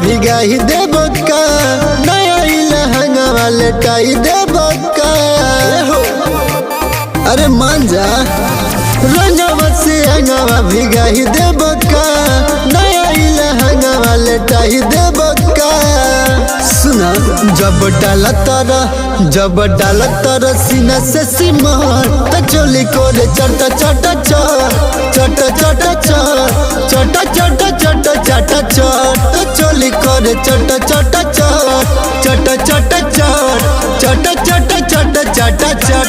भिगाई देब का नया लहंगा लेटाई देब का अरे मान जा रंगवा से अंगवा भिगाई देब का नया लहंगा लेटाई देब का सुना जब डाला तारा सीना से सिमर त चोली कोरे चटा चटा चटा चटा चटा चटा चटा चटा चटा चोली कोरे चटा चटा चटा चटा चटा चटा चटा चटा चटा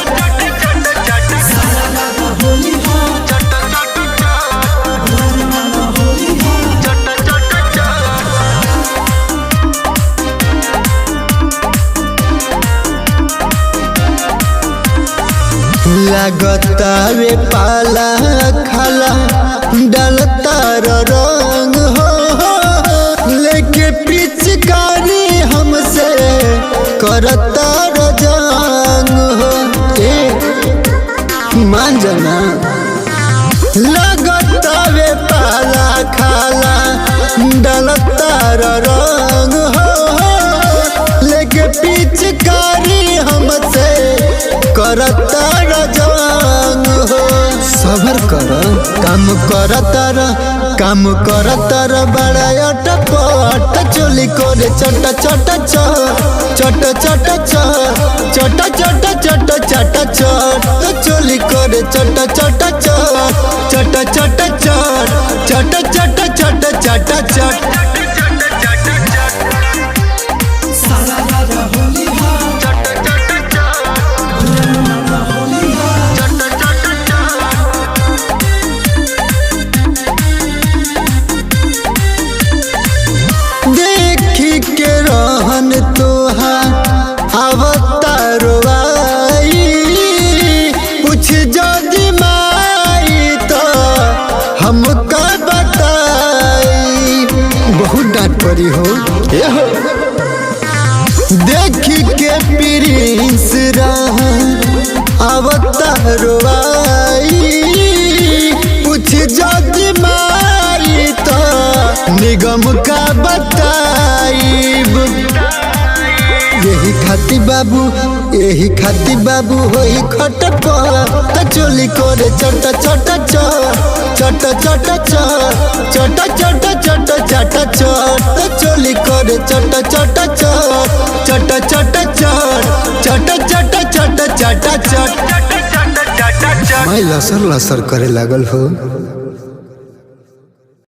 लगता वे पाला खाला डलता रंग हो लेके पिचकारी हमसे करता रंग हो मान जाना लगता वे पाला खाला डलता रंग हो लेके पिचकारी हमसे करता रंग हो सबर कर काम कर तारा बड़ा अटपट चोली कोरे चटा चटा चटा चटा चटा चटा चटा चटा चटा चोली कोरे चटा चटा चटा चटा चटा चटा चटा चटा चटा कुछ जदी माई तो हमका बताई बहुत डांट पड़ी हो देखी के प्रिंस अवतारवाई कुछ जदी माई तो निगम का बताई यही खाती बाबू होई खटपट चोली कोरे चटा चटा चटा चटा चटा चटा चटा चटा चटा चोली कोरे चटा चटा चटा चटा चटा चटा चटा चटा चटा मैं लसर लसर करे लागल हो।